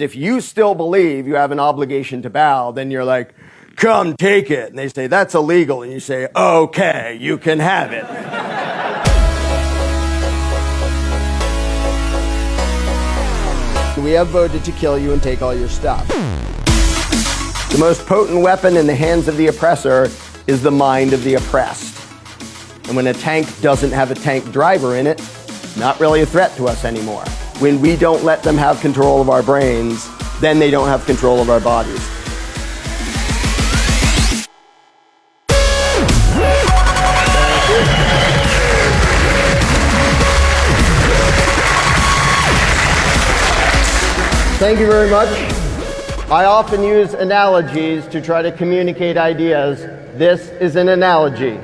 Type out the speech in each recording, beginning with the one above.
If you still believe you have an obligation to bow, then you're like, come take it. And they say, that's illegal. And you say, okay, you can have it. We have voted to kill you and take all your stuff. The most potent weapon in the hands of the oppressor is the mind of the oppressed. And when a tank doesn't have a tank driver in it, it's not really a threat to us anymore. When we don't let them have control of our brains, then they don't have control of our bodies. Thank you very much. I often use analogies to try to communicate ideas. This is an analogy.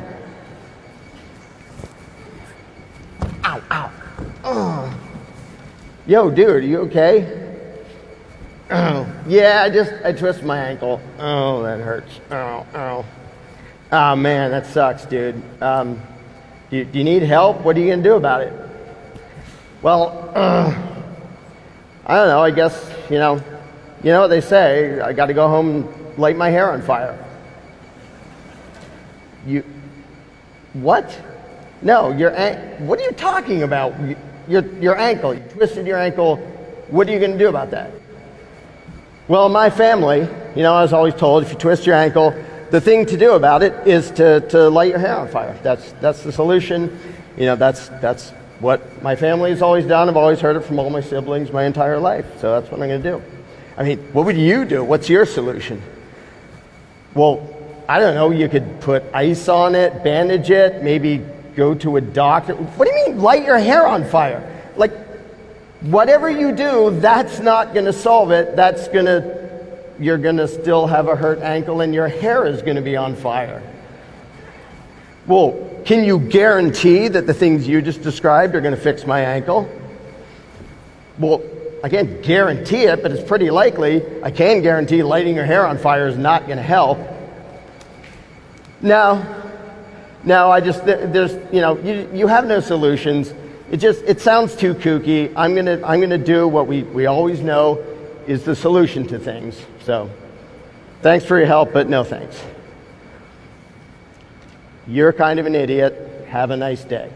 Ow, ow. Oh. Yo, dude, are you okay? Oh, yeah, I twisted my ankle. Oh, that hurts. Oh, oh. Oh, man, that sucks, dude. Do you need help? What are you going to do about it? Well, I don't know, I guess, you know what they say, I got to go home and light my hair on fire. What? No, what are you talking about? Your ankle, you twisted your ankle. What are you going to do about that? Well, in my family, I was always told if you twist your ankle, the thing to do about it is to light your hair on fire. That's the solution. That's what my family has always done. I've always heard it from all my siblings my entire life. So that's what I'm going to do. I mean, what would you do? What's your solution? Well, I don't know. You could put ice on it, bandage it, maybe go to a doctor. What do you mean light your hair on fire? Like, whatever you do, that's not going to solve it. You're going to still have a hurt ankle and your hair is going to be on fire. Well, can you guarantee that the things you just described are going to fix my ankle? Well, I can't guarantee it, but it's pretty likely. I can guarantee lighting your hair on fire is not going to help. No, you have no solutions. It sounds too kooky. I'm gonna do what we always know is the solution to things. So, thanks for your help, but no thanks. You're kind of an idiot. Have a nice day.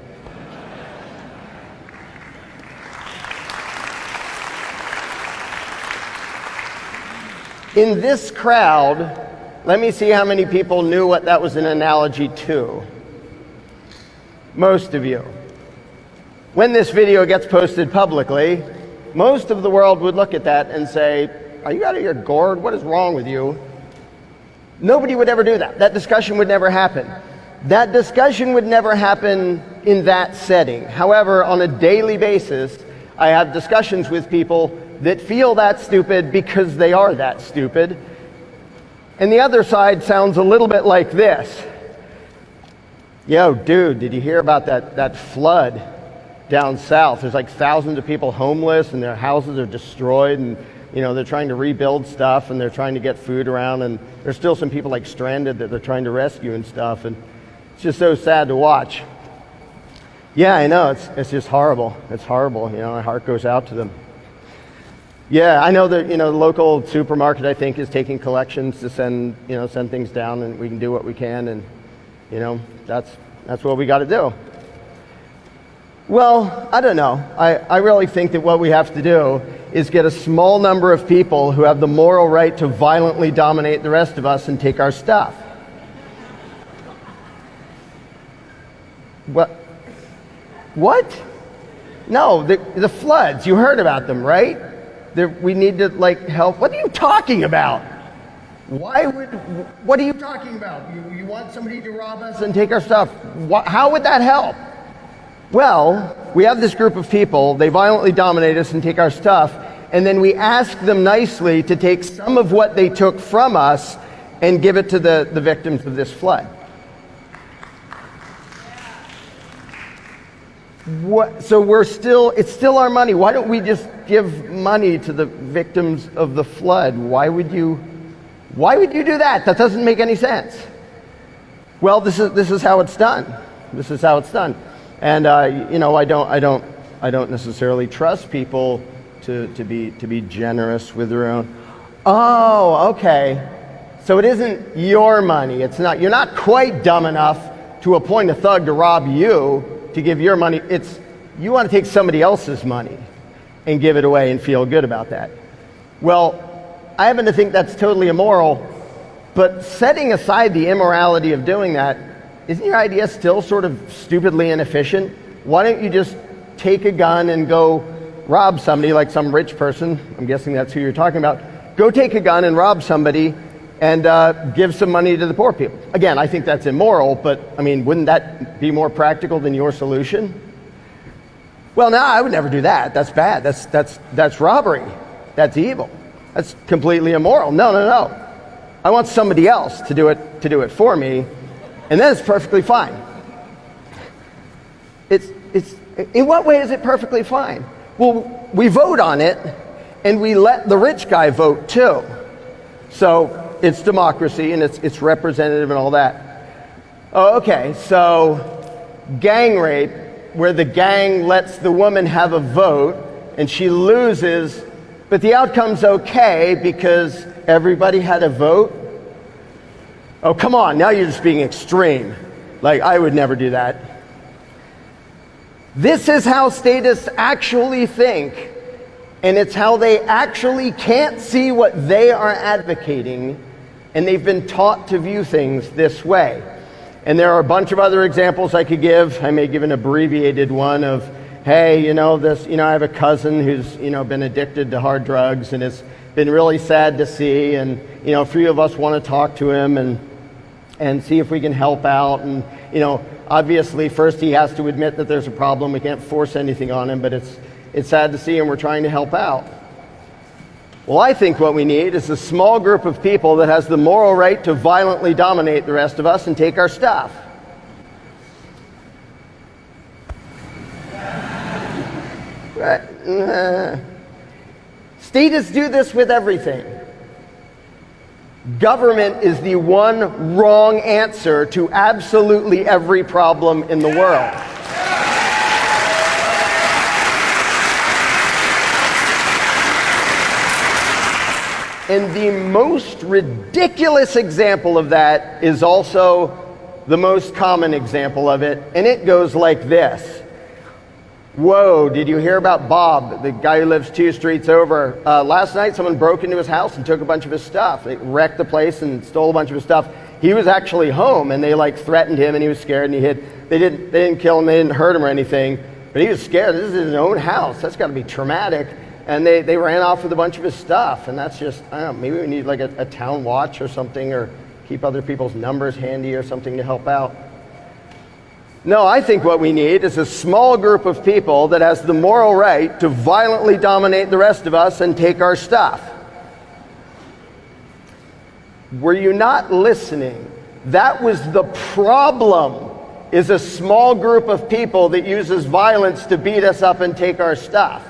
In this crowd, let me see how many people knew what that was an analogy to. Most of you. When this video gets posted publicly, most of the world would look at that and say, are you out of your gourd? What is wrong with you? Nobody would ever do that. That discussion would never happen. That discussion would never happen in that setting. However, on a daily basis, I have discussions with people that feel that stupid because they are that stupid. And the other side sounds a little bit like this. Yo, dude, did you hear about that flood down south? There's like thousands of people homeless and their houses are destroyed and they're trying to rebuild stuff and they're trying to get food around and there's still some people like stranded that they're trying to rescue and stuff, and it's just so sad to watch. Yeah, I know, it's just horrible. It's horrible, my heart goes out to them. Yeah, I know that, the local supermarket, I think, is taking collections to send things down, and we can do what we can, and, that's what we got to do. Well, I don't know. I really think that what we have to do is get a small number of people who have the moral right to violently dominate the rest of us and take our stuff. What? No, the floods, you heard about them, right? We need to help. What are you talking about? What are you talking about? You want somebody to rob us and take our stuff? How would that help? Well, we have this group of people, they violently dominate us and take our stuff, and then we ask them nicely to take some of what they took from us and give it to the victims of this flood. So it's still our money. Why don't we just give money to the victims of the flood? Why would you do that? That doesn't make any sense. Well, this is how it's done. This is how it's done. And I don't necessarily trust people to be generous with your own. Oh, okay. So it isn't your money. It's not. You're not quite dumb enough to appoint a thug to rob you to give your money. It's you want to take somebody else's money and give it away and feel good about that. Well, I happen to think that's totally immoral, but setting aside the immorality of doing that, isn't your idea still sort of stupidly inefficient? Why don't you just take a gun and go rob somebody, like some rich person? I'm guessing that's who you're talking about. Go take a gun and rob somebody and give some money to the poor people. Again, I think that's immoral, but I mean, wouldn't that be more practical than your solution? Well, no, I would never do that. That's bad. That's robbery. That's evil. That's completely immoral. No. I want somebody else to do it for me, and then it's perfectly fine. It's in what way is it perfectly fine? Well, we vote on it, and we let the rich guy vote too. So it's democracy, and it's representative and all that. Oh, okay, so gang rape, where the gang lets the woman have a vote, and she loses, but the outcome's okay because everybody had a vote? Oh, come on, now you're just being extreme. Like, I would never do that. This is how statists actually think, and it's how they actually can't see what they are advocating, and they've been taught to view things this way. And there are a bunch of other examples I could give. I may give an abbreviated one of, hey, I have a cousin who's, been addicted to hard drugs, and it's been really sad to see, and, a few of us want to talk to him and see if we can help out. And, obviously first he has to admit that there's a problem. We can't force anything on him, but it's sad to see, and we're trying to help out. Well, I think what we need is a small group of people that has the moral right to violently dominate the rest of us and take our stuff. Statists do this with everything. Government is the one wrong answer to absolutely every problem in the world. And the most ridiculous example of that is also the most common example of it, and it goes like this. Whoa, did you hear about Bob, the guy who lives 2 streets over? Last night someone broke into his house and took a bunch of his stuff. They wrecked the place and stole a bunch of his stuff. He was actually home, and they threatened him, and he was scared, and he hid. They didn't kill him, they didn't hurt him or anything, but he was scared. This is his own house. That's got to be traumatic. And they ran off with a bunch of his stuff, and that's just, I don't know, maybe we need like a town watch or something, or keep other people's numbers handy or something to help out. No, I think what we need is a small group of people that has the moral right to violently dominate the rest of us and take our stuff. Were you not listening? That was the problem, is a small group of people that uses violence to beat us up and take our stuff.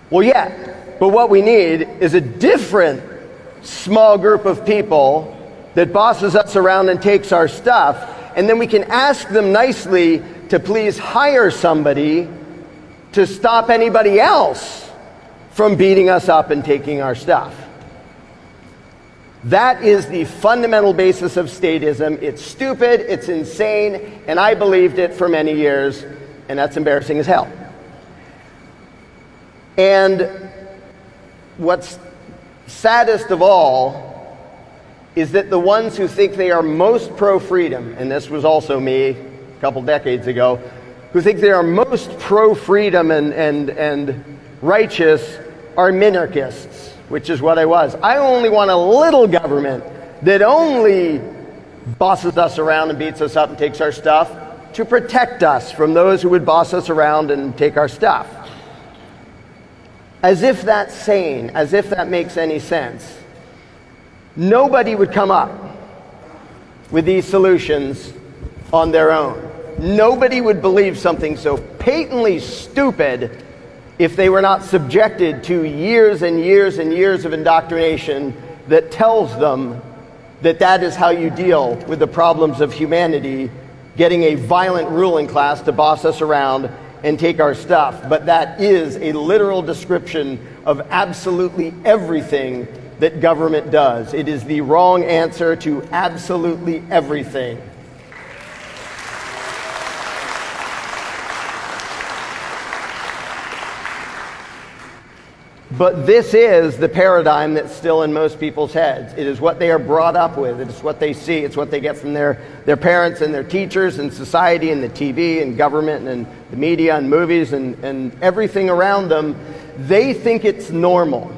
Well, yeah, but what we need is a different small group of people that bosses us around and takes our stuff, and then we can ask them nicely to please hire somebody to stop anybody else from beating us up and taking our stuff. That is the fundamental basis of statism. It's stupid, it's insane, and I believed it for many years, and that's embarrassing as hell. And what's saddest of all is that the ones who think they are most pro-freedom, and this was also me a couple decades ago, who think they are most pro-freedom and righteous are minarchists, which is what I was. I only want a little government that only bosses us around and beats us up and takes our stuff to protect us from those who would boss us around and take our stuff. As if that's sane, as if that makes any sense. Nobody would come up with these solutions on their own. Nobody would believe something so patently stupid if they were not subjected to years and years and years of indoctrination that tells them that that is how you deal with the problems of humanity, getting a violent ruling class to boss us around and take our stuff, but that is a literal description of absolutely everything that government does. It is the wrong answer to absolutely everything. But this is the paradigm that's still in most people's heads. It is what they are brought up with. It is what they see. It's what they get from their parents and their teachers and society and the TV and government and the media and movies and everything around them. They think it's normal.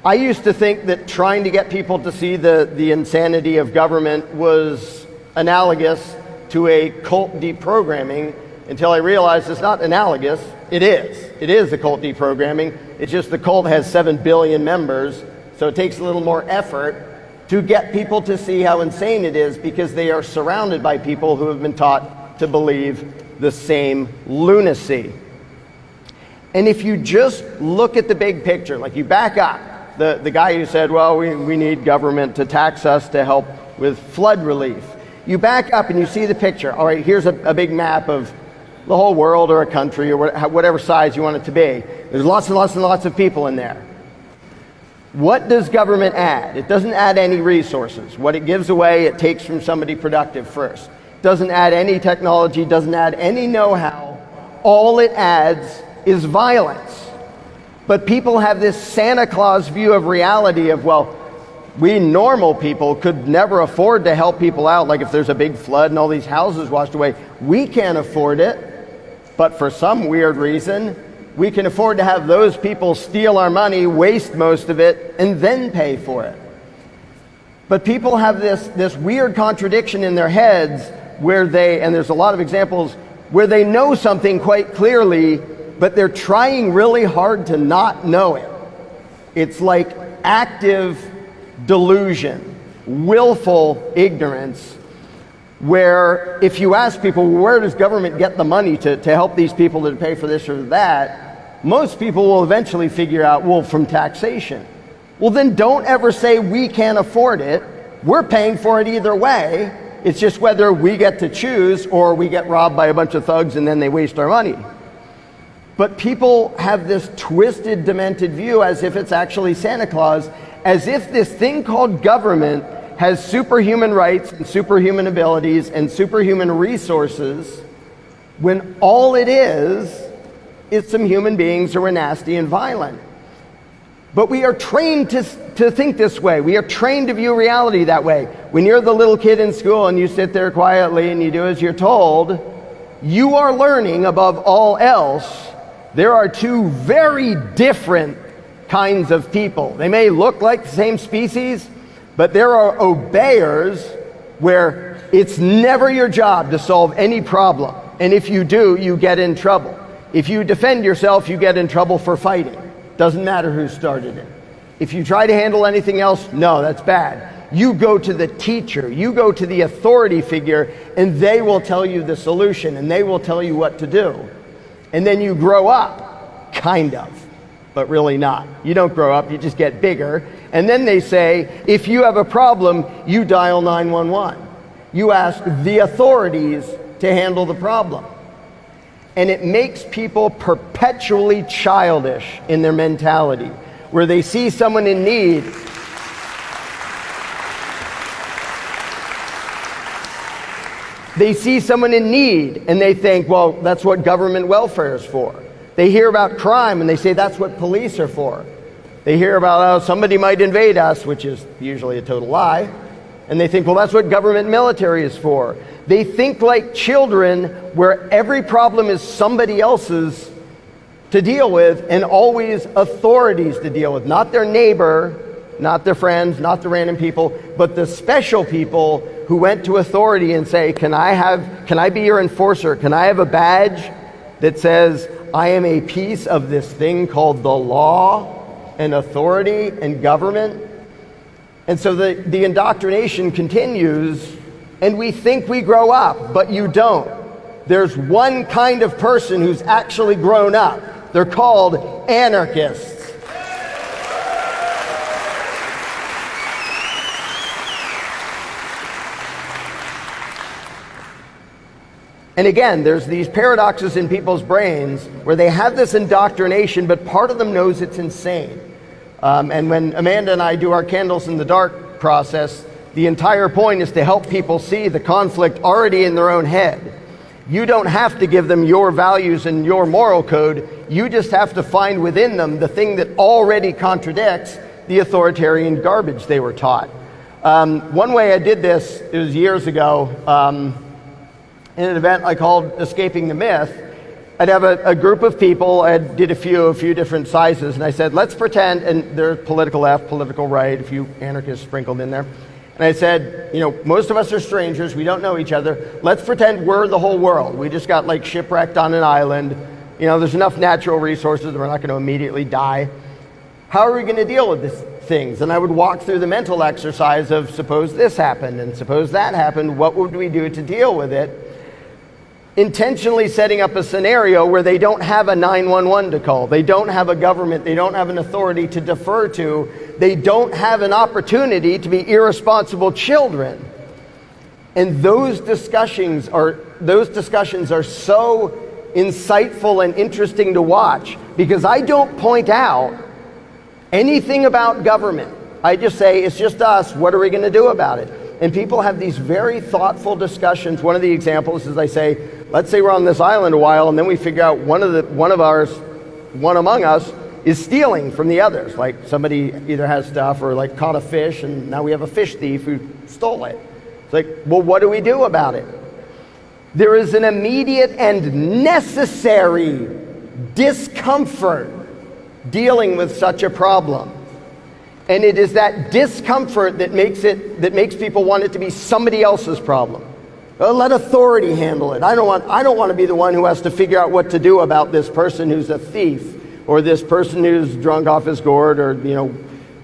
I used to think that trying to get people to see the insanity of government was analogous to a cult deprogramming, until I realized it's not analogous. It is. It is a cult deprogramming. It's just the cult has 7 billion members, so it takes a little more effort to get people to see how insane it is, because they are surrounded by people who have been taught to believe the same lunacy. And if you just look at the big picture, like you back up, the guy who said, well, we need government to tax us to help with flood relief. You back up and you see the picture. All right, here's a big map of the whole world or a country or whatever size you want it to be. There's lots and lots and lots of people in there. What does government add? It doesn't add any resources. What it gives away, it takes from somebody productive first. It doesn't add any technology, doesn't add any know-how. All it adds is violence. But people have this Santa Claus view of reality of, well, we normal people could never afford to help people out. Like if there's a big flood and all these houses washed away, we can't afford it. But for some weird reason, we can afford to have those people steal our money, waste most of it, and then pay for it. But people have this weird contradiction in their heads where they, and there's a lot of examples, where they know something quite clearly, but they're trying really hard to not know it. It's like active delusion, willful ignorance, where if you ask people, where does government get the money to help these people to pay for this or that, most people will eventually figure out, well, from taxation. Well, then don't ever say we can't afford it. We're paying for it either way. It's just whether we get to choose or we get robbed by a bunch of thugs and then they waste our money. But people have this twisted, demented view as if it's actually Santa Claus, as if this thing called government has superhuman rights and superhuman abilities and superhuman resources, when all it is some human beings who are nasty and violent. But we are trained to think this way. We are trained to view reality that way. When you're the little kid in school and you sit there quietly and you do as you're told, you are learning above all else there are two very different kinds of people. They may look like the same species, but there are obeyers where it's never your job to solve any problem. And if you do, you get in trouble. If you defend yourself, you get in trouble for fighting. Doesn't matter who started it. If you try to handle anything else, no, that's bad. You go to the teacher, you go to the authority figure, and they will tell you the solution, and they will tell you what to do. And then you grow up, kind of, but really not. You don't grow up, you just get bigger. And then they say, if you have a problem, you dial 911. You ask the authorities to handle the problem. And it makes people perpetually childish in their mentality, where they see someone in need. They see someone in need and they think, well, that's what government welfare is for. They hear about crime and they say that's what police are for. They hear about somebody might invade us, which is usually a total lie. And they think, well, that's what government military is for. They think like children, where every problem is somebody else's to deal with and always authorities to deal with. Not their neighbor, not their friends, not the random people, but the special people who went to authority and say, can I be your enforcer? Can I have a badge that says I am a piece of this thing called the law and authority and government? And so the indoctrination continues, and we think we grow up, but you don't. There's one kind of person who's actually grown up. They're called anarchists. And again, there's these paradoxes in people's brains where they have this indoctrination, but part of them knows it's insane. And when Amanda and I do our Candles in the Dark process, the entire point is to help people see the conflict already in their own head. You don't have to give them your values and your moral code. You just have to find within them the thing that already contradicts the authoritarian garbage they were taught. One way I did this, it was years ago, in an event I called Escaping the Myth. I'd have a group of people. I did a few different sizes, and I said, let's pretend, and there's political left, political right, a few anarchists sprinkled in there. And I said, most of us are strangers, we don't know each other. Let's pretend we're the whole world. We just got like shipwrecked on an island. There's enough natural resources that we're not going to immediately die. How are we going to deal with these things? And I would walk through the mental exercise of suppose this happened and suppose that happened. What would we do to deal with it? Intentionally setting up a scenario where they don't have a 911 to call. They don't have a government. They don't have an authority to defer to. They don't have an opportunity to be irresponsible children. And those discussions are so insightful and interesting to watch, because I don't point out anything about government. I just say, it's just us. What are we going to do about it? And people have these very thoughtful discussions. One of the examples is I say, let's say we're on this island a while, and then we figure out one among us is stealing from the others. Like somebody either has stuff or like caught a fish, and now we have a fish thief who stole it. It's like, well, what do we do about it? There is an immediate and necessary discomfort dealing with such a problem. And it is that discomfort that makes people want it to be somebody else's problem. Let authority handle it. I don't want to be the one who has to figure out what to do about this person who's a thief, or this person who's drunk off his gourd, or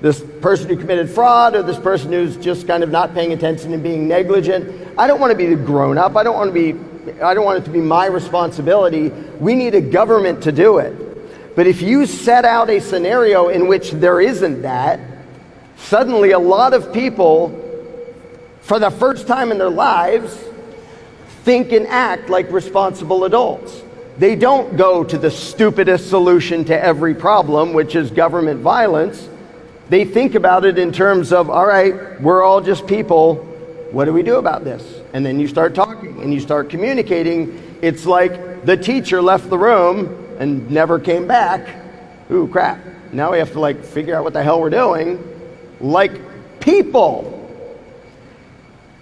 this person who committed fraud, or this person who's just kind of not paying attention and being negligent. I don't want to be the grown up. I don't want it to be my responsibility. We need a government to do it. But if you set out a scenario in which there isn't that, suddenly a lot of people, for the first time in their lives, think and act like responsible adults. They don't go to the stupidest solution to every problem, which is government violence. They think about it in terms of, all right, we're all just people. What do we do about this? And then you start talking and you start communicating. It's like the teacher left the room and never came back. Ooh, crap. Now we have to figure out what the hell we're doing. Like people.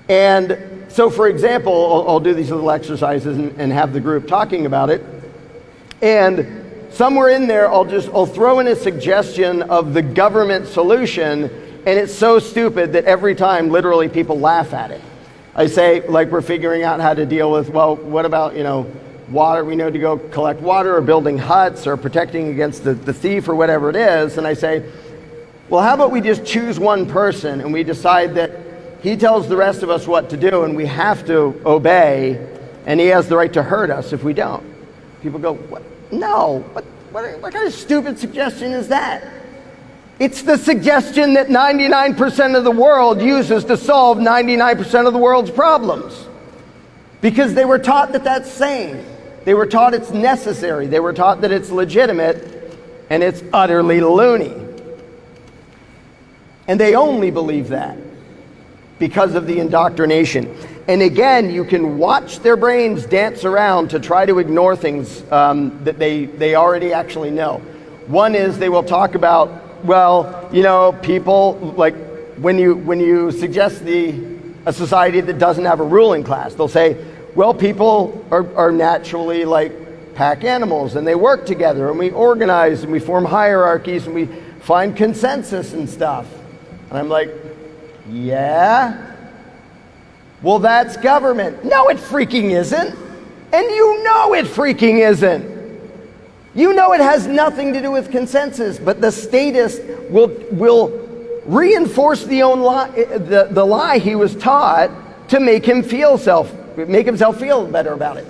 And so, for example, I'll do these little exercises and have the group talking about it. And somewhere in there, I'll throw in a suggestion of the government solution, and it's so stupid that every time, literally, people laugh at it. I say, we're figuring out how to deal with, well, what about, water? We know to go collect water, or building huts, or protecting against the thief, or whatever it is. And I say, well, how about we just choose one person, and we decide that he tells the rest of us what to do, and we have to obey, and he has the right to hurt us if we don't. People go, what? No, what kind of stupid suggestion is that? It's the suggestion that 99% of the world uses to solve 99% of the world's problems. Because they were taught that that's sane. They were taught it's necessary. They were taught that it's legitimate, and it's utterly loony. And they only believe that because of the indoctrination. And again, you can watch their brains dance around to try to ignore things that they already actually know. One is they will talk about, well, people, when you suggest a society that doesn't have a ruling class, they'll say, well, people are naturally pack animals, and they work together, and we organize, and we form hierarchies, and we find consensus and stuff. And I'm like, yeah? Well, that's government. No, it freaking isn't. And you know it freaking isn't. You know it has nothing to do with consensus, but the statist will reinforce the lie he was taught to make himself feel better about it.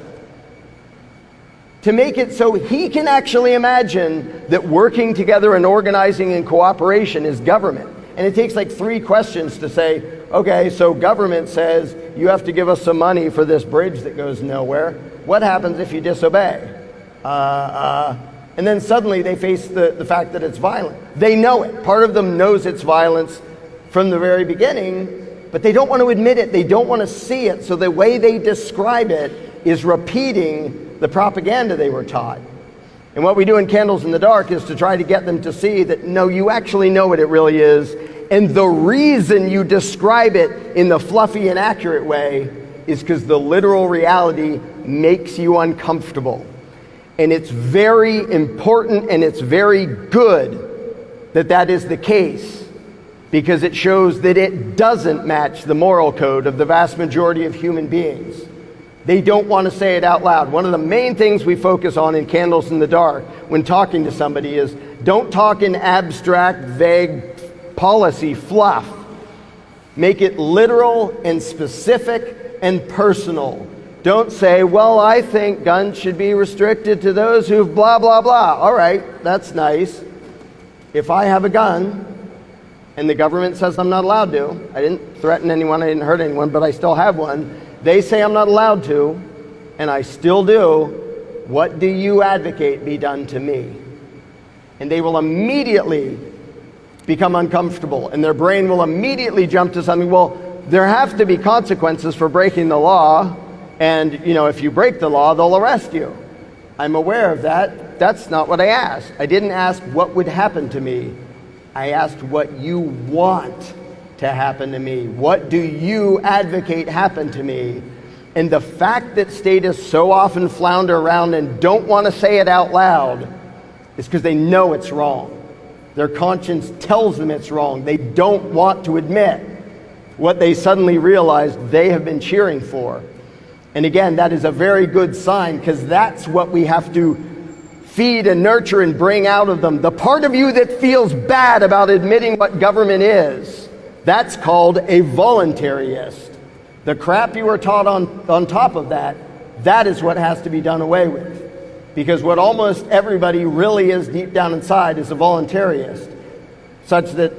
To make it so he can actually imagine that working together and organizing in cooperation is government. And it takes like 3 questions to say, okay, so government says you have to give us some money for this bridge that goes nowhere. What happens if you disobey? And then suddenly they face the fact that it's violent. They know it. Part of them knows it's violence from the very beginning, but they don't want to admit it. They don't want to see it. So the way they describe it is repeating the propaganda they were taught. And what we do in Candles in the Dark is to try to get them to see that, no, you actually know what it really is. And the reason you describe it in the fluffy and accurate way is because the literal reality makes you uncomfortable. And it's very important and it's very good that that is the case, because it shows that it doesn't match the moral code of the vast majority of human beings. They don't want to say it out loud. One of the main things we focus on in Candles in the Dark when talking to somebody is don't talk in abstract, vague policy fluff. Make it literal and specific and personal. Don't say, well, I think guns should be restricted to those who've blah, blah, blah. All right, that's nice. If I have a gun and the government says I'm not allowed to, I didn't threaten anyone, I didn't hurt anyone, but I still have one, they say I'm not allowed to, and I still do, what do you advocate be done to me? And they will immediately become uncomfortable, and their brain will immediately jump to something, well, there have to be consequences for breaking the law, and if you break the law, they'll arrest you. I'm aware of that. That's not what I asked. I didn't ask what would happen to me. I asked what you want to happen to me. What do you advocate happen to me? And the fact that statists so often flounder around and don't want to say it out loud is because they know it's wrong. Their conscience tells them it's wrong. They don't want to admit what they suddenly realize they have been cheering for. And again, that is a very good sign, because that's what we have to feed and nurture and bring out of them. The part of you that feels bad about admitting what government is, that's called a voluntarist. The crap you were taught on top of that, that is what has to be done away with. Because what almost everybody really is deep down inside is a voluntarist. Such that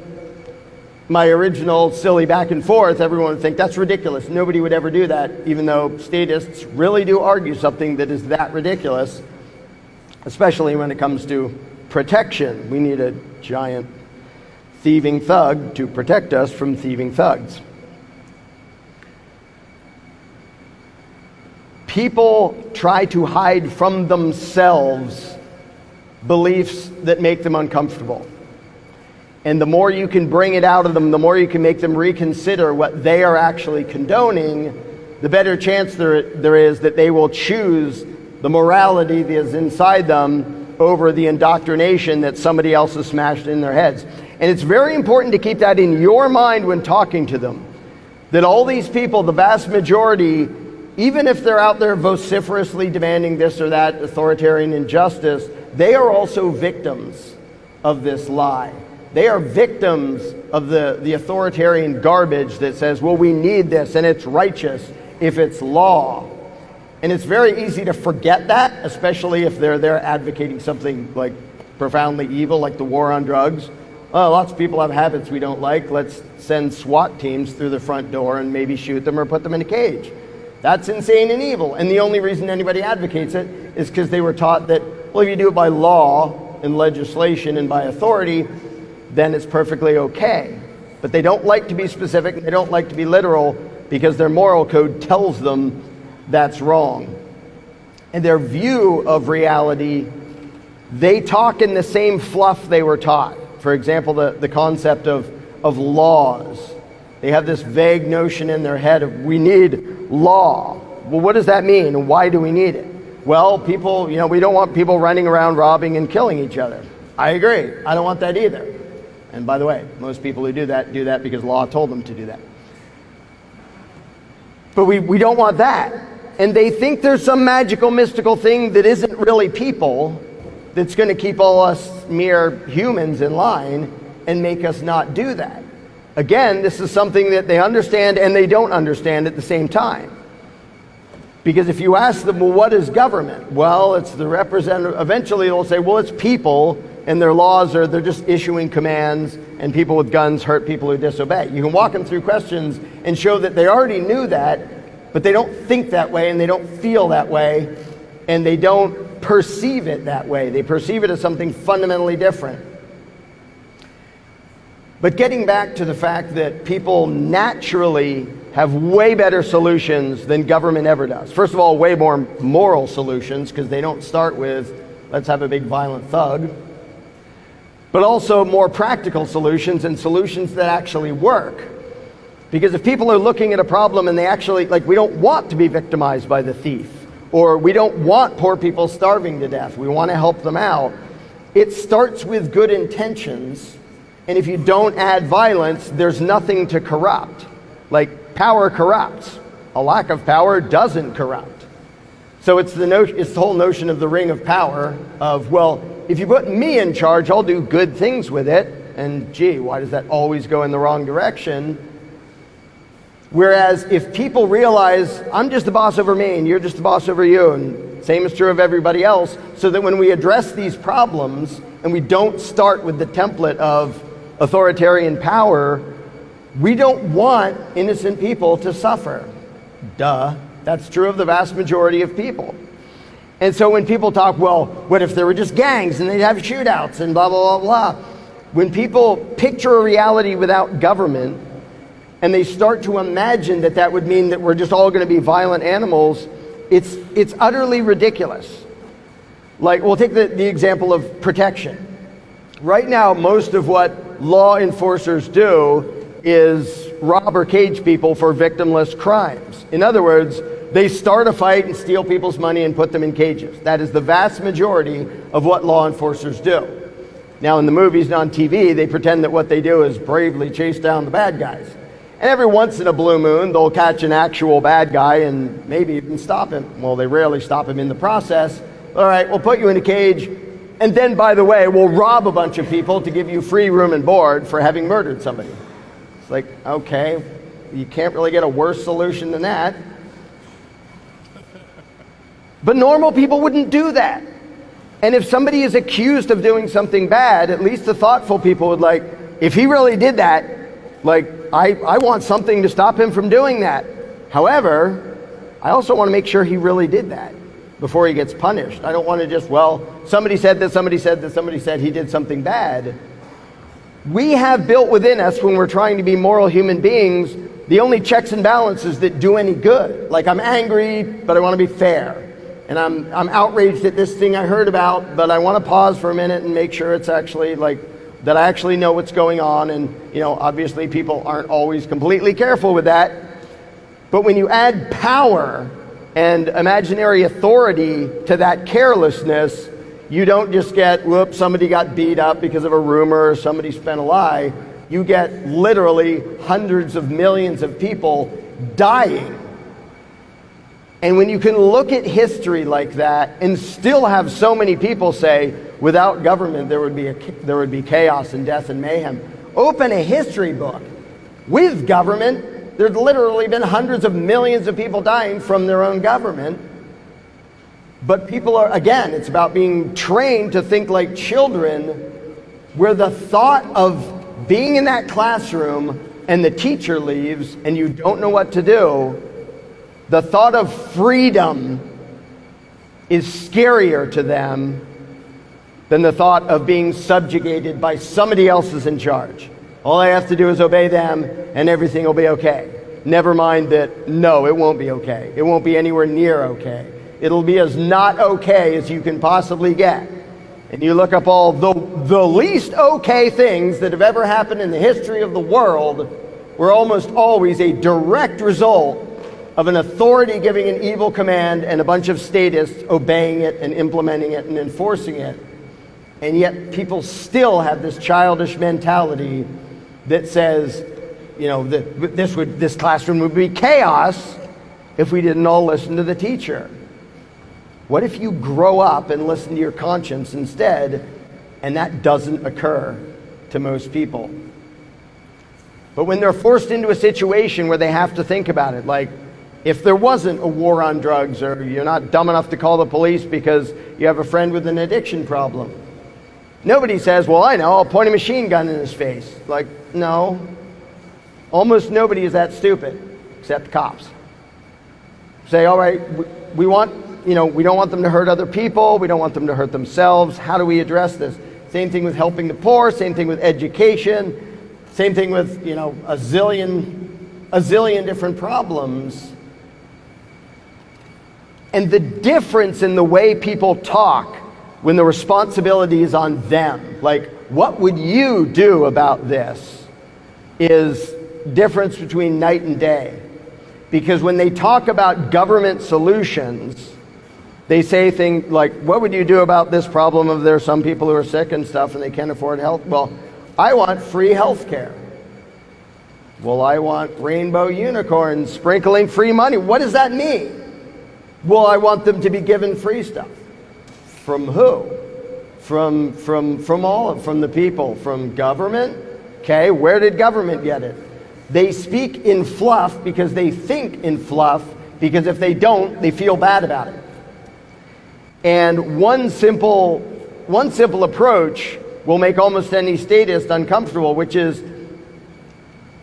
my original silly back and forth, everyone would think that's ridiculous. Nobody would ever do that, even though statists really do argue something that is that ridiculous, especially when it comes to protection. We need a giant thieving thug to protect us from thieving thugs. People try to hide from themselves beliefs that make them uncomfortable. And the more you can bring it out of them, the more you can make them reconsider what they are actually condoning, the better chance there is that they will choose the morality that is inside them over the indoctrination that somebody else has smashed in their heads. And it's very important to keep that in your mind when talking to them. That all these people, the vast majority, even if they're out there vociferously demanding this or that authoritarian injustice, they are also victims of this lie. They are victims of the authoritarian garbage that says, well, we need this and it's righteous if it's law. And it's very easy to forget that, especially if they're there advocating something like profoundly evil, like the war on drugs. Oh, lots of people have habits we don't like. Let's send SWAT teams through the front door and maybe shoot them or put them in a cage. That's insane and evil. And the only reason anybody advocates it is because they were taught that, well, if you do it by law and legislation and by authority, then it's perfectly okay. But they don't like to be specific, and they don't like to be literal, because their moral code tells them that's wrong. And their view of reality, they talk in the same fluff they were taught. For example, the concept of laws. They have this vague notion in their head of, we need law. Well, what does that mean, and why do we need it? Well, people, we don't want people running around robbing and killing each other. I agree. I don't want that either. And by the way, most people who do that because law told them to do that. But we don't want that. And they think there's some magical, mystical thing that isn't really people that's going to keep all us mere humans in line and make us not do that. Again, this is something that they understand and they don't understand at the same time. Because if you ask them, well, what is government? Well, it's the representative. Eventually they'll say, well, it's people and their laws are they're just issuing commands, and people with guns hurt people who disobey. You can walk them through questions and show that they already knew that, but they don't think that way, and they don't feel that way, and they don't perceive it that way. They perceive it as something fundamentally different. But getting back to the fact that people naturally have way better solutions than government ever does. First of all, way more moral solutions, because they don't start with, let's have a big violent thug. But also more practical solutions, and solutions that actually work. Because if people are looking at a problem and they actually, like, we don't want to be victimized by the thief, or we don't want poor people starving to death, we want to help them out. It starts with good intentions, and if you don't add violence, there's nothing to corrupt. Like, power corrupts. A lack of power doesn't corrupt. So it's the whole notion of the ring of power of, well, if you put me in charge, I'll do good things with it. And gee, why does that always go in the wrong direction? Whereas if people realize, I'm just the boss over me and you're just the boss over you, and same is true of everybody else, so that when we address these problems and we don't start with the template of authoritarian power, we don't want innocent people to suffer. Duh. That's true of the vast majority of people. And so when people talk, well, what if there were just gangs and they'd have shootouts and blah, blah, blah, blah. When people picture a reality without government and they start to imagine that that would mean that we're just all going to be violent animals, it's utterly ridiculous. Like, we'll take the example of protection. Right now, most of what law enforcers do is rob or cage people for victimless crimes. In other words, they start a fight and steal people's money and put them in cages. That is the vast majority of what law enforcers do. Now, in the movies and on TV, they pretend that what they do is bravely chase down the bad guys. And every once in a blue moon, they'll catch an actual bad guy and maybe even stop him. Well, they rarely stop him in the process. All right, we'll put you in a cage, and then, by the way, we'll rob a bunch of people to give you free room and board for having murdered somebody. It's like, okay, you can't really get a worse solution than that. But normal people wouldn't do that. And if somebody is accused of doing something bad, at least the thoughtful people would like, if he really did that, like, I want something to stop him from doing that. However, I also want to make sure he really did that before he gets punished. I don't want to just, well, somebody said this, somebody said this, somebody said he did something bad. We have built within us, when we're trying to be moral human beings, the only checks and balances that do any good. Like, I'm angry, but I want to be fair. And I'm outraged at this thing I heard about, but I want to pause for a minute and make sure it's actually, like, that I actually know what's going on. And, you know, obviously people aren't always completely careful with that. But when you add power and imaginary authority to that carelessness, you don't just get, whoops, somebody got beat up because of a rumor or somebody spent a lie. You get literally hundreds of millions of people dying. And when you can look at history like that and still have so many people say, without government there would be chaos and death and mayhem. Open a history book. With government, there's literally been hundreds of millions of people dying from their own government. But people are, again, it's about being trained to think like children, where the thought of being in that classroom and the teacher leaves and you don't know what to do, the thought of freedom is scarier to them than the thought of being subjugated by somebody else is in charge. All I have to do is obey them and everything will be okay. Never mind that, no, it won't be okay. It won't be anywhere near okay. It'll be as not okay as you can possibly get. And you look up all the least okay things that have ever happened in the history of the world were almost always a direct result of an authority giving an evil command and a bunch of statists obeying it and implementing it and enforcing it. And yet people still have this childish mentality that says, you know, that this classroom would be chaos if we didn't all listen to the teacher. What if you grow up and listen to your conscience instead, and that doesn't occur to most people? But when they're forced into a situation where they have to think about it, like, if there wasn't a war on drugs, or you're not dumb enough to call the police because you have a friend with an addiction problem, Nobody says, well, I know, I'll point a machine gun in his face. Like, no. Almost nobody is that stupid, except cops. Say, all right, we don't want them to hurt other people. We don't want them to hurt themselves. How do we address this? Same thing with helping the poor. Same thing with education. Same thing with, a zillion different problems. And the difference in the way people talk when the responsibility is on them, like, what would you do about this, is difference between night and day. Because when they talk about government solutions, they say things like, what would you do about this problem of there's some people who are sick and stuff and they can't afford health? Well, I want free health care. Well, I want rainbow unicorns sprinkling free money. What does that mean? Well, I want them to be given free stuff. From who? From the people. From government? Okay, where did government get it? They speak in fluff because they think in fluff, because if they don't, they feel bad about it. And one simple approach will make almost any statist uncomfortable, which is,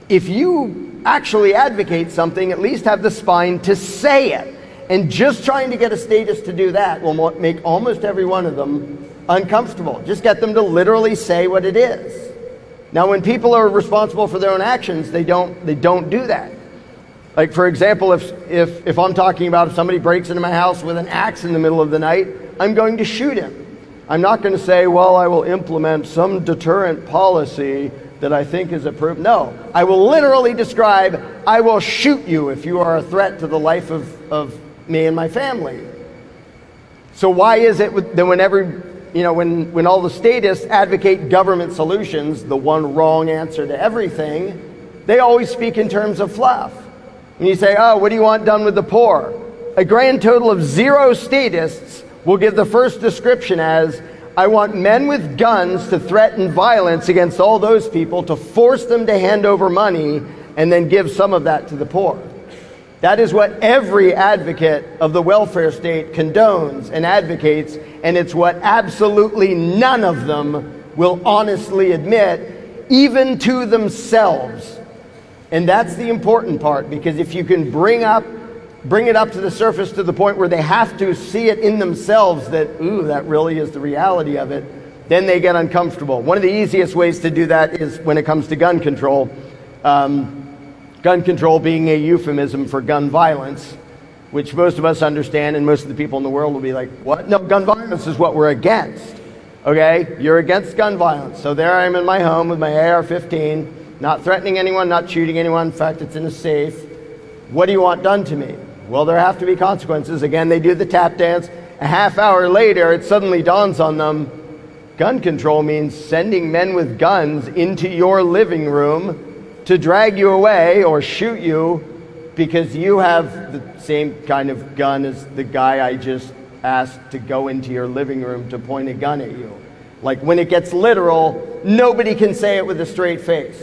if you actually advocate something, at least have the spine to say it. And just trying to get a statist to do that will make almost every one of them uncomfortable. Just get them to literally say what it is. Now, when people are responsible for their own actions, they don't do that. Like, for example, if I'm talking about if somebody breaks into my house with an axe in the middle of the night, I'm going to shoot him. I'm not going to say, well, I will implement some deterrent policy that I think is approved. No, I will literally describe, I will shoot you if you are a threat to the life of me and my family. So why is it that when all the statists advocate government solutions, the one wrong answer to everything, they always speak in terms of fluff. When you say, oh, what do you want done with the poor? A grand total of 0 statists will give the first description as, I want men with guns to threaten violence against all those people, to force them to hand over money and then give some of that to the poor. That is what every advocate of the welfare state condones and advocates, and it's what absolutely none of them will honestly admit, even to themselves. And that's the important part, because if you can bring it up to the surface to the point where they have to see it in themselves that, ooh, that really is the reality of it, then they get uncomfortable. One of the easiest ways to do that is when it comes to gun control. Gun control being a euphemism for gun violence, which most of us understand, and most of the people in the world will be like, what? No, gun violence is what we're against. Okay? You're against gun violence. So there I am in my home with my AR-15, not threatening anyone, not shooting anyone. In fact, it's in a safe. What do you want done to me? Well, there have to be consequences. Again, they do the tap dance. A half hour later, it suddenly dawns on them, gun control means sending men with guns into your living room to drag you away or shoot you because you have the same kind of gun as the guy I just asked to go into your living room to point a gun at you. Like, when it gets literal, nobody can say it with a straight face.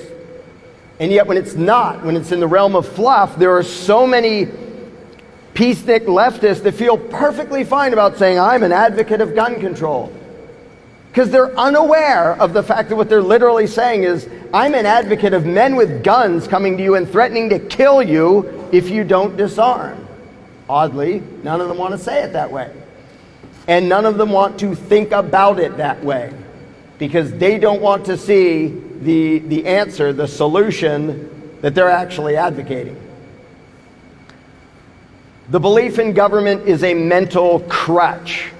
And yet when it's not, when it's in the realm of fluff, there are so many peacenik leftists that feel perfectly fine about saying, I'm an advocate of gun control. Because they're unaware of the fact that what they're literally saying is, I'm an advocate of men with guns coming to you and threatening to kill you if you don't disarm. Oddly, none of them want to say it that way. And none of them want to think about it that way, because they don't want to see the answer, the solution that they're actually advocating. The belief in government is a mental crutch.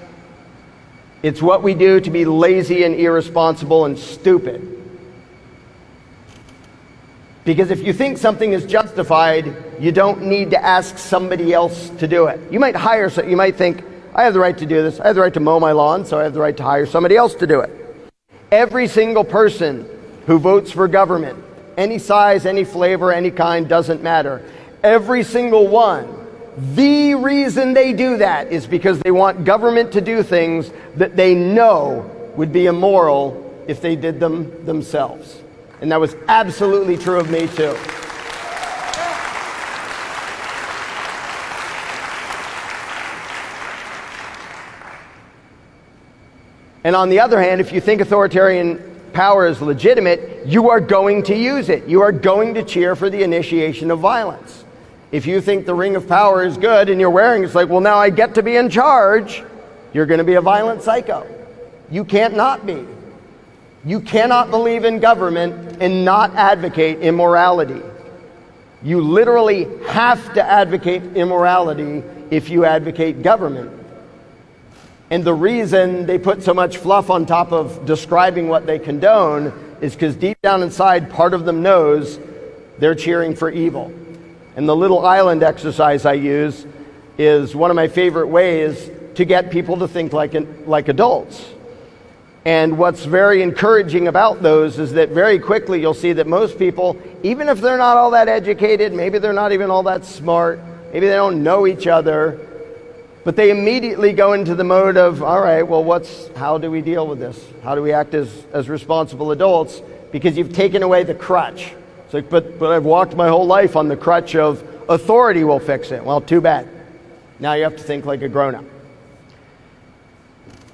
It's what we do to be lazy and irresponsible and stupid. Because if you think something is justified, you don't need to ask somebody else to do it. You might think, I have the right to do this. I have the right to mow my lawn, so I have the right to hire somebody else to do it. Every single person who votes for government, any size, any flavor, any kind, doesn't matter. Every single one. The reason they do that is because they want government to do things that they know would be immoral if they did them themselves. And that was absolutely true of me too. And on the other hand, if you think authoritarian power is legitimate, you are going to use it. You are going to cheer for the initiation of violence. If you think the ring of power is good and you're wearing it, it's like, well, now I get to be in charge, you're going to be a violent psycho. You can't not be. You cannot believe in government and not advocate immorality. You literally have to advocate immorality if you advocate government. And the reason they put so much fluff on top of describing what they condone is because deep down inside, part of them knows they're cheering for evil. And the little island exercise I use is one of my favorite ways to get people to think like adults. And what's very encouraging about those is that very quickly you'll see that most people, even if they're not all that educated, maybe they're not even all that smart, maybe they don't know each other, but they immediately go into the mode of, all right, well, how do we deal with this? How do we act as responsible adults? Because you've taken away the crutch. It's like, but I've walked my whole life on the crutch of authority will fix it. Well, too bad. Now you have to think like a grown-up.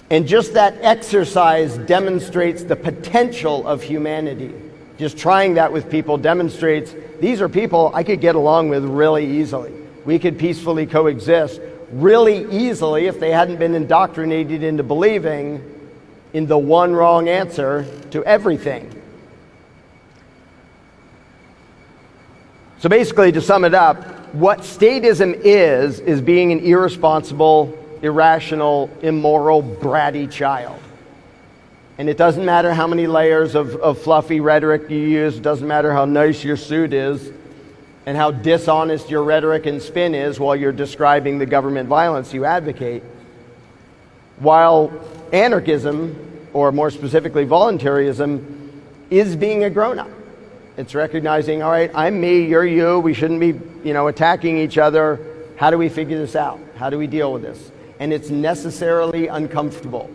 And just that exercise demonstrates the potential of humanity. Just trying that with people demonstrates these are people I could get along with really easily. We could peacefully coexist really easily if they hadn't been indoctrinated into believing in the one wrong answer to everything. So basically, to sum it up, what statism is being an irresponsible, irrational, immoral, bratty child. And it doesn't matter how many layers of fluffy rhetoric you use, it doesn't matter how nice your suit is, and how dishonest your rhetoric and spin is while you're describing the government violence you advocate. While anarchism, or more specifically voluntarism, is being a grown-up. It's recognizing, all right, I'm me, you're you, we shouldn't be, attacking each other. How do we figure this out? How do we deal with this? And it's necessarily uncomfortable.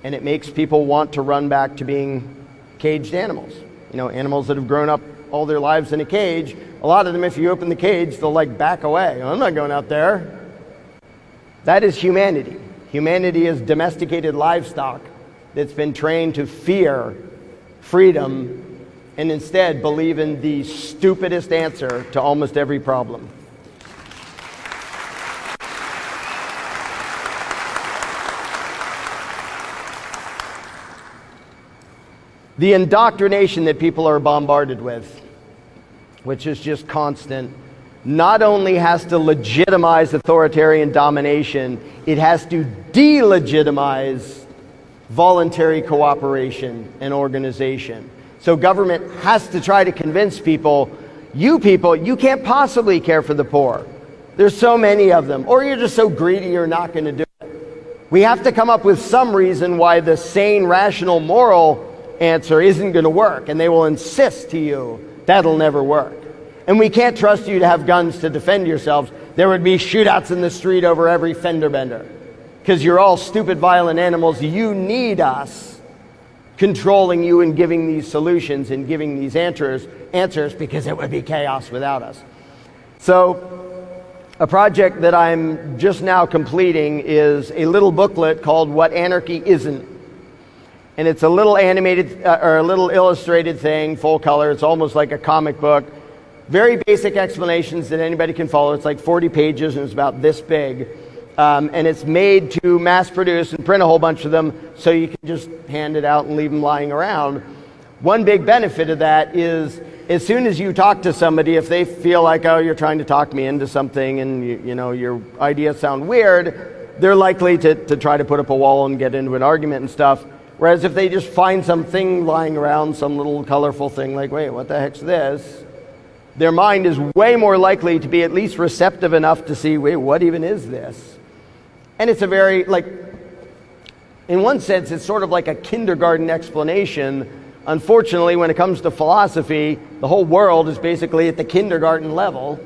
And it makes people want to run back to being caged animals. Animals that have grown up all their lives in a cage. A lot of them, if you open the cage, they'll back away. I'm not going out there. That is humanity. Humanity is domesticated livestock that's been trained to fear freedom and instead believe in the stupidest answer to almost every problem. The indoctrination that people are bombarded with, which is just constant, not only has to legitimize authoritarian domination, it has to delegitimize voluntary cooperation and organization. So government has to try to convince people, you can't possibly care for the poor. There's so many of them. Or you're just so greedy you're not going to do it. We have to come up with some reason why the sane, rational, moral answer isn't going to work. And they will insist to you that'll never work. And we can't trust you to have guns to defend yourselves. There would be shootouts in the street over every fender bender. Because you're all stupid, violent animals. You need us controlling you and giving these solutions and giving these answers because it would be chaos without us. So a project that I'm just now completing is a little booklet called What Anarchy Isn't. And it's a little animated or a little illustrated thing, full color. It's almost like a comic book. Very basic explanations that anybody can follow. It's like 40 pages and it's about this big. And it's made to mass produce and print a whole bunch of them so you can just hand it out and leave them lying around. One big benefit of that is as soon as you talk to somebody, if they feel like, oh, you're trying to talk me into something and your ideas sound weird, they're likely to try to put up a wall and get into an argument and stuff. Whereas if they just find something lying around, some little colorful thing like, wait, what the heck's this? Their mind is way more likely to be at least receptive enough to see, wait, what even is this? And it's a very, in one sense, it's sort of like a kindergarten explanation. Unfortunately, when it comes to philosophy, the whole world is basically at the kindergarten level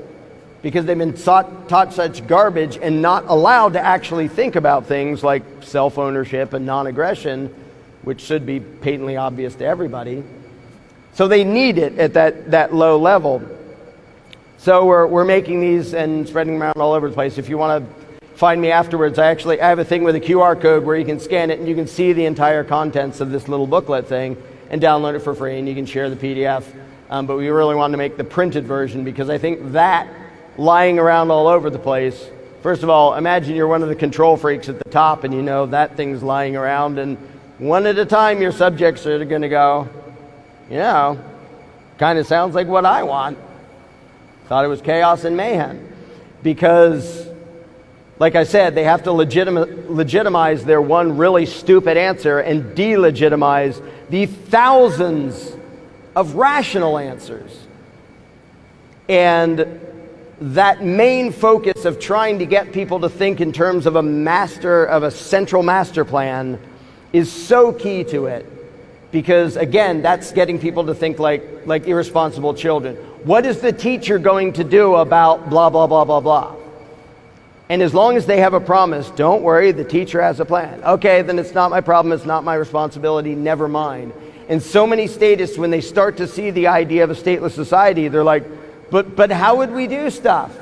because they've been taught such garbage and not allowed to actually think about things like self-ownership and non-aggression, which should be patently obvious to everybody. So they need it at that low level. So we're making these and spreading them around all over the place. If you want to find me afterwards. I have a thing with a QR code where you can scan it and you can see the entire contents of this little booklet thing and download it for free, and you can share the PDF. But we really wanted to make the printed version because I think that lying around all over the place, first of all, imagine you're one of the control freaks at the top and you know that thing's lying around, and one at a time your subjects are going to go, kind of sounds like what I want. Thought it was chaos and mayhem. Because, like I said, they have to legitimize their one really stupid answer and delegitimize the thousands of rational answers. And that main focus of trying to get people to think in terms of a central master plan is so key to it. Because again, that's getting people to think like irresponsible children. What is the teacher going to do about blah, blah, blah, blah, blah? And as long as they have a promise, don't worry, the teacher has a plan. Okay, then it's not my problem, it's not my responsibility, never mind. And so many statists, when they start to see the idea of a stateless society, they're like, but how would we do stuff?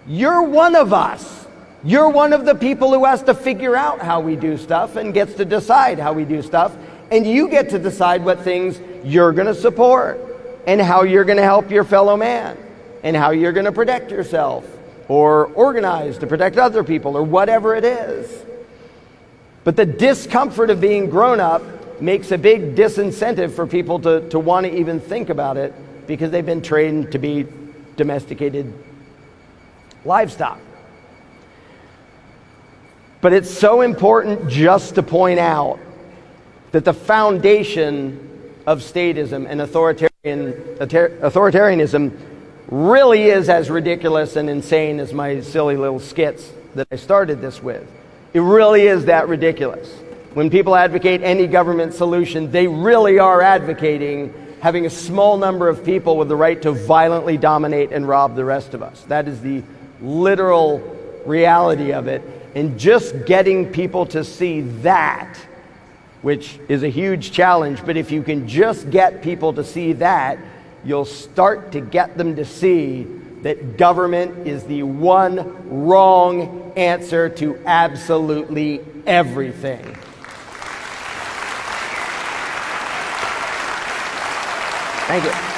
You're one of us. You're one of the people who has to figure out how we do stuff and gets to decide how we do stuff. And you get to decide what things you're going to support and how you're going to help your fellow man and how you're going to protect yourself or organize to protect other people or whatever it is. But the discomfort of being grown up makes a big disincentive for people to want to even think about it because they've been trained to be domesticated livestock. But it's so important just to point out that the foundation of statism and authoritarianism really is as ridiculous and insane as my silly little skits that I started this with. It really is that ridiculous. When people advocate any government solution, they really are advocating having a small number of people with the right to violently dominate and rob the rest of us. That is the literal reality of it. And just getting people to see that, which is a huge challenge, but if you can just get people to see that, you'll start to get them to see that government is the one wrong answer to absolutely everything. Thank you.